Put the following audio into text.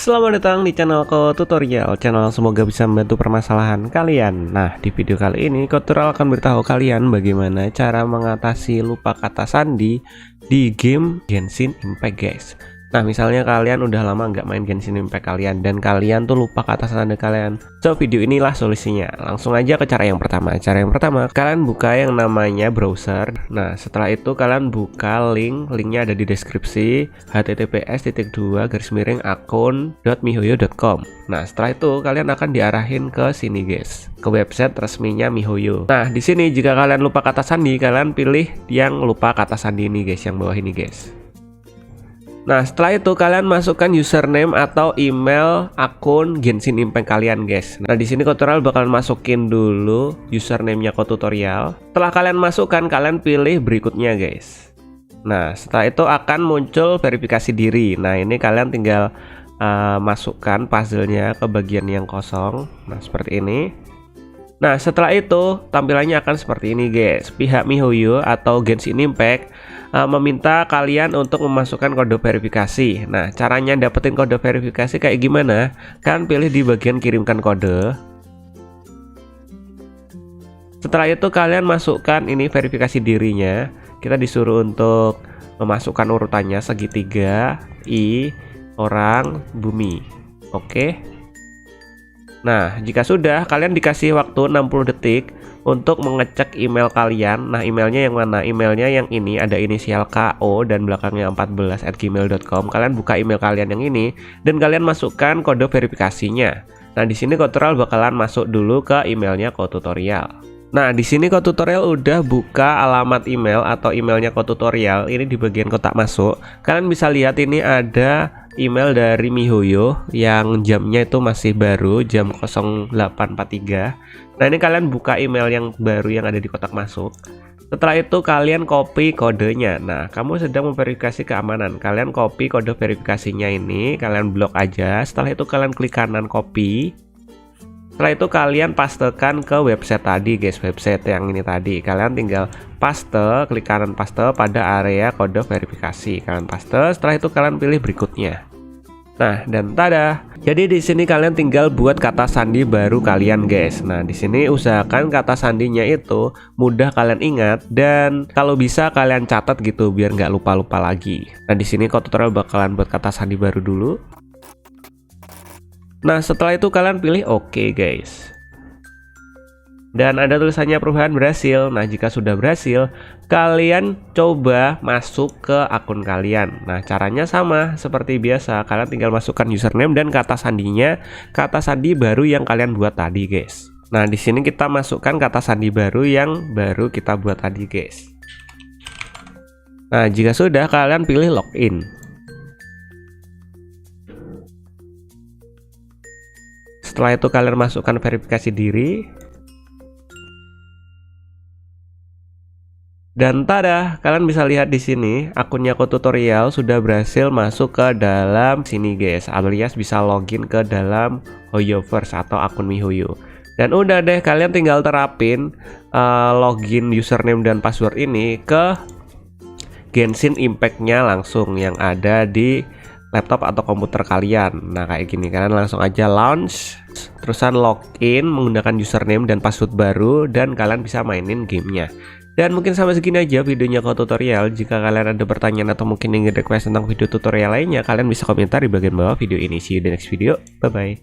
Selamat datang di channel Tutorial, channel semoga bisa membantu permasalahan kalian. Nah, di video kali ini Tutorial akan beritahu kalian bagaimana cara mengatasi lupa kata sandi di game Genshin Impact, guys. Nah, misalnya kalian udah lama nggak main Genshin Impact kalian dan kalian tuh lupa kata sandi kalian. So, video inilah solusinya. Langsung aja ke cara yang pertama. Cara yang pertama, kalian buka yang namanya browser. Nah, setelah itu kalian buka linknya ada di deskripsi, https://akun.mihoyo.com. Nah, setelah itu kalian akan diarahin ke sini, guys, ke website resminya miHoYo. Nah, di sini jika kalian lupa kata sandi, kalian pilih yang lupa kata sandi ini, guys, yang bawah ini, guys. Nah, setelah itu kalian masukkan username atau email akun Genshin Impact kalian, guys. Nah, di sini Tutorial bakalan masukin dulu username-nya Tutorial. Setelah kalian masukkan, kalian pilih berikutnya, guys. Nah, setelah itu akan muncul verifikasi diri. Nah, ini kalian tinggal masukkan puzzle-nya ke bagian yang kosong. Nah, seperti ini. Nah, setelah itu tampilannya akan seperti ini, guys. Pihak miHoYo atau Genshin Impact meminta kalian untuk memasukkan kode verifikasi. Nah, caranya dapetin kode verifikasi kayak gimana? Kalian pilih di bagian kirimkan kode. Setelah itu kalian masukkan ini verifikasi dirinya. Kita disuruh untuk memasukkan urutannya segitiga, I, orang, bumi. Oke. Nah, jika sudah, kalian dikasih waktu 60 detik untuk mengecek email kalian. Nah, emailnya yang mana? Emailnya yang ini, ada inisial KO dan belakangnya 14@gmail.com. Kalian buka email kalian yang ini dan kalian masukkan kode verifikasinya. Nah, di sini Tutorial bakalan masuk dulu ke emailnya Tutorial. Nah, di sini Tutorial udah buka alamat email atau emailnya Tutorial. Ini di bagian kotak masuk. Kalian bisa lihat ini ada email dari miHoYo yang jamnya itu masih baru, jam 08.43. Nah, ini kalian buka email yang baru yang ada di kotak masuk. Setelah itu kalian copy kodenya. Nah, kamu sedang memverifikasi keamanan. Kalian copy kode verifikasinya ini, kalian blok aja. Setelah itu kalian klik kanan copy. Setelah itu kalian pastekan ke website tadi, guys, website yang ini tadi. Kalian tinggal paste, klik kanan paste pada area kode verifikasi. Kalian paste, setelah itu kalian pilih berikutnya. Nah, dan tada. Jadi di sini kalian tinggal buat kata sandi baru kalian, guys. Nah, di sini usahakan kata sandinya itu mudah kalian ingat dan kalau bisa kalian catat gitu biar nggak lupa-lupa lagi. Nah, di sini Tutorial bakalan buat kata sandi baru dulu. Nah, setelah itu kalian pilih oke, guys. Dan ada tulisannya perubahan berhasil. Nah, jika sudah berhasil, kalian coba masuk ke akun kalian. Nah, caranya sama seperti biasa. Kalian tinggal masukkan username dan kata sandinya, kata sandi baru yang kalian buat tadi, guys. Nah, di sini kita masukkan kata sandi baru yang baru kita buat tadi, guys. Nah, jika sudah, kalian pilih login. Setelah itu kalian masukkan verifikasi diri. Dan tada, kalian bisa lihat di sini akunnya Tutorial sudah berhasil masuk ke dalam sini, guys, alias bisa login ke dalam HoYoverse atau akun miHoYo. Dan udah deh, kalian tinggal terapin login username dan password ini ke Genshin Impact-nya langsung yang ada di laptop atau komputer kalian. Nah, kayak gini, kalian langsung aja launch, terusan login menggunakan username dan password baru dan kalian bisa mainin gamenya. Dan mungkin sampai segini aja videonya Tutorial. Jika kalian ada pertanyaan atau mungkin ingin request tentang video tutorial lainnya, kalian bisa komentar di bagian bawah video ini. See you di next video. Bye bye.